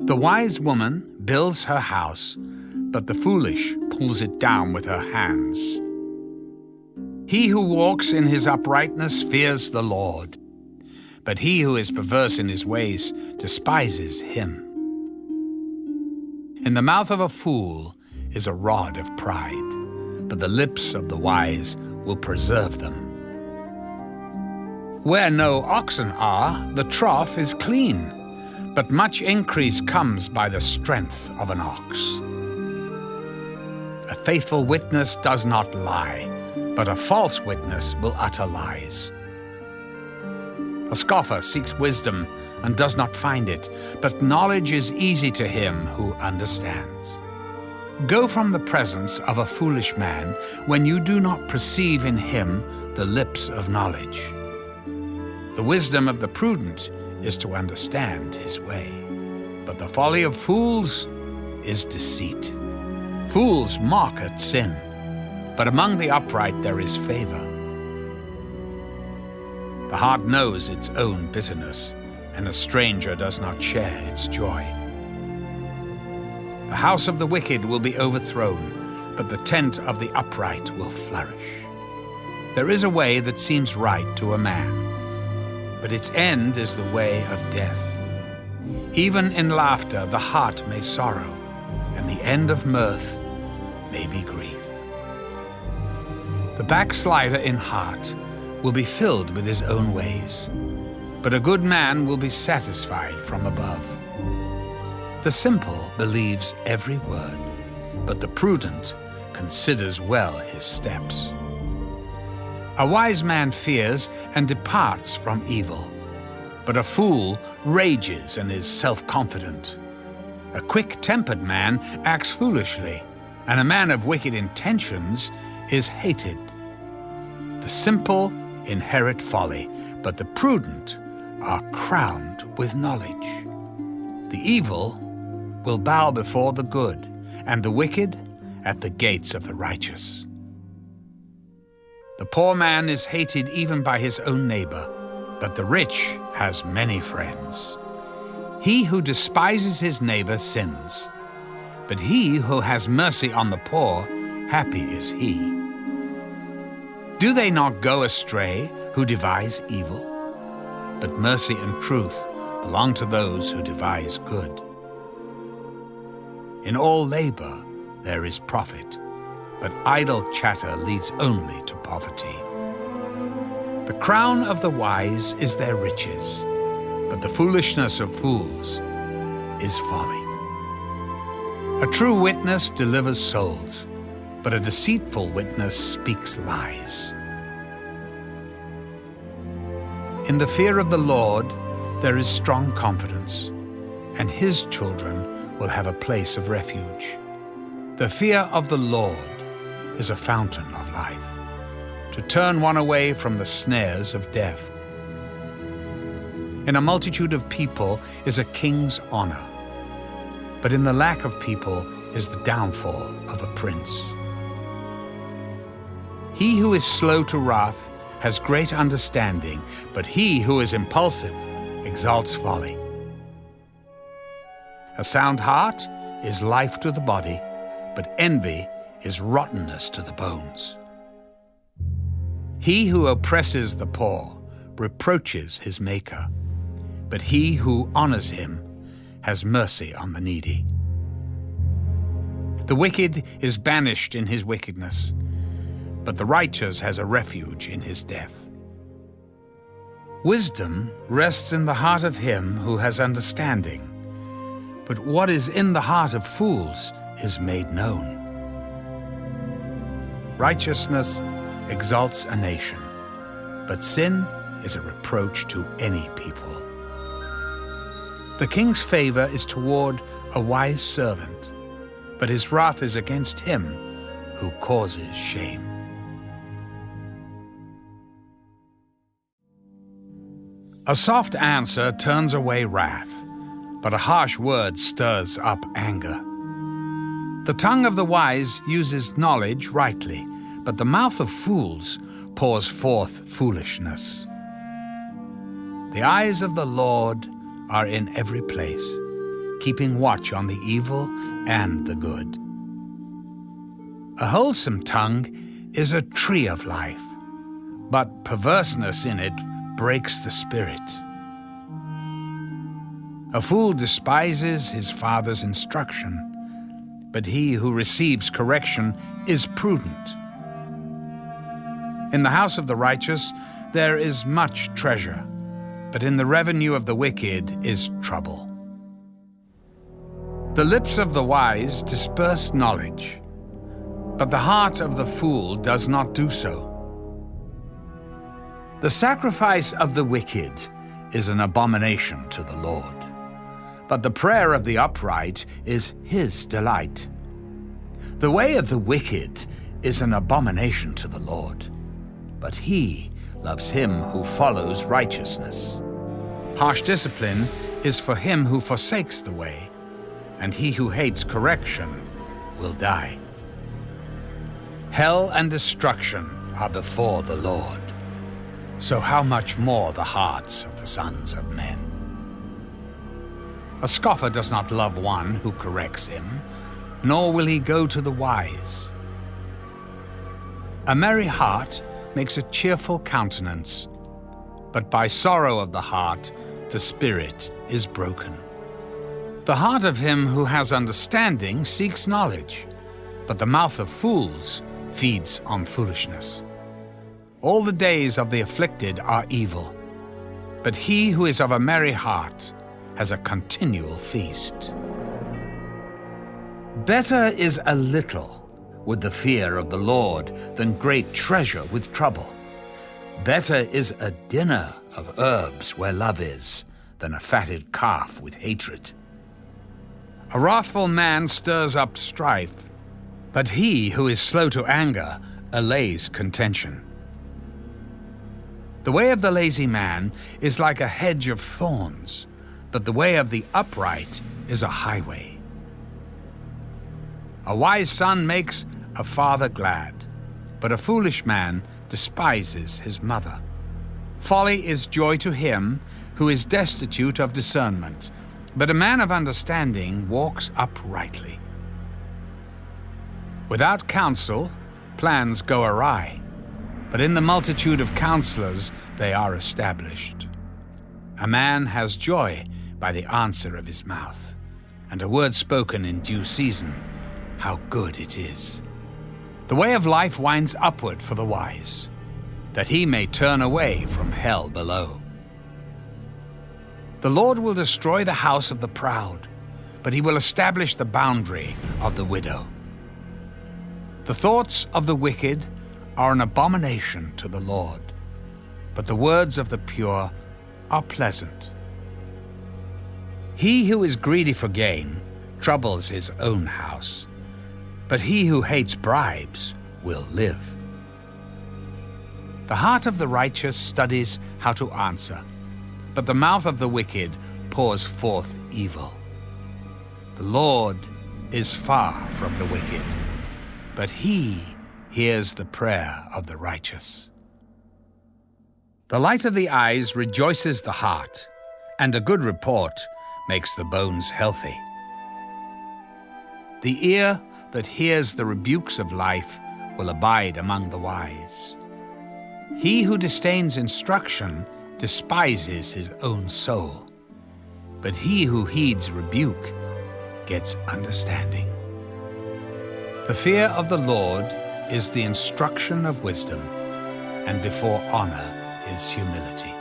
The wise woman builds her house, but the foolish pulls it down with her hands. He who walks in his uprightness fears the Lord, but he who is perverse in his ways despises him. In the mouth of a fool is a rod of pride, but the lips of the wise will preserve them. Where no oxen are, the trough is clean, but much increase comes by the strength of an ox. A faithful witness does not lie, but a false witness will utter lies. A scoffer seeks wisdom and does not find it, but knowledge is easy to him who understands. Go from the presence of a foolish man when you do not perceive in him the lips of knowledge. The wisdom of the prudent is to understand his way, but the folly of fools is deceit. Fools mock at sin, but among the upright there is favor. The heart knows its own bitterness, and a stranger does not share its joy. The house of the wicked will be overthrown, but the tent of the upright will flourish. There is a way that seems right to a man, but its end is the way of death. Even in laughter the heart may sorrow, and the end of mirth may be grief. The backslider in heart will be filled with his own ways, but a good man will be satisfied from above. The simple believes every word, but the prudent considers well his steps. A wise man fears and departs from evil, but a fool rages and is self-confident. A quick-tempered man acts foolishly, and a man of wicked intentions is hated. The simple inherit folly, but the prudent are crowned with knowledge. The evil will bow before the good, and the wicked at the gates of the righteous. The poor man is hated even by his own neighbor, but the rich has many friends. He who despises his neighbor sins, but he who has mercy on the poor, happy is he. Do they not go astray who devise evil? But mercy and truth belong to those who devise good. In all labor there is profit, but idle chatter leads only to poverty. The crown of the wise is their riches, but the foolishness of fools is folly. A true witness delivers souls, but a deceitful witness speaks lies. In the fear of the Lord there is strong confidence, and his children will have a place of refuge. The fear of the Lord is a fountain of life, to turn one away from the snares of death. In a multitude of people is a king's honor, but in the lack of people is the downfall of a prince. He who is slow to wrath has great understanding, but he who is impulsive exalts folly. A sound heart is life to the body, but envy is rottenness to the bones. He who oppresses the poor reproaches his Maker, but he who honors him has mercy on the needy. The wicked is banished in his wickedness, but the righteous has a refuge in his death. Wisdom rests in the heart of him who has understanding, but what is in the heart of fools is made known. Righteousness exalts a nation, but sin is a reproach to any people. The king's favor is toward a wise servant, but his wrath is against him who causes shame. A soft answer turns away wrath, but a harsh word stirs up anger. The tongue of the wise uses knowledge rightly, but the mouth of fools pours forth foolishness. The eyes of the Lord are in every place, keeping watch on the evil and the good. A wholesome tongue is a tree of life, but perverseness in it breaks the spirit. A fool despises his father's instruction, but he who receives correction is prudent. In the house of the righteous there is much treasure, but in the revenue of the wicked is trouble. The lips of the wise disperse knowledge, but the heart of the fool does not do so. The sacrifice of the wicked is an abomination to the Lord, but the prayer of the upright is his delight. The way of the wicked is an abomination to the Lord, but he loves him who follows righteousness. Harsh discipline is for him who forsakes the way, and he who hates correction will die. Hell and destruction are before the Lord, so how much more the hearts of the sons of men? A scoffer does not love one who corrects him, nor will he go to the wise. A merry heart makes a cheerful countenance, but by sorrow of the heart the spirit is broken. The heart of him who has understanding seeks knowledge, but the mouth of fools feeds on foolishness. All the days of the afflicted are evil, but he who is of a merry heart has a continual feast. Better is a little with the fear of the Lord than great treasure with trouble. Better is a dinner of herbs where love is than a fatted calf with hatred. A wrathful man stirs up strife, but he who is slow to anger allays contention. The way of the lazy man is like a hedge of thorns, but the way of the upright is a highway. A wise son makes a father glad, but a foolish man despises his mother. Folly is joy to him who is destitute of discernment, but a man of understanding walks uprightly. Without counsel, plans go awry, but in the multitude of counselors they are established. A man has joy by the answer of his mouth, and a word spoken in due season, how good it is. The way of life winds upward for the wise, that he may turn away from hell below. The Lord will destroy the house of the proud, but he will establish the boundary of the widow. The thoughts of the wicked are an abomination to the Lord, but the words of the pure are pleasant. He who is greedy for gain troubles his own house, but he who hates bribes will live. The heart of the righteous studies how to answer, but the mouth of the wicked pours forth evil. The Lord is far from the wicked, but he hears the prayer of the righteous. The light of the eyes rejoices the heart, and a good report makes the bones healthy. The ear that hears the rebukes of life will abide among the wise. He who disdains instruction despises his own soul, but he who heeds rebuke gets understanding. The fear of the Lord is the instruction of wisdom, and before honor is humility.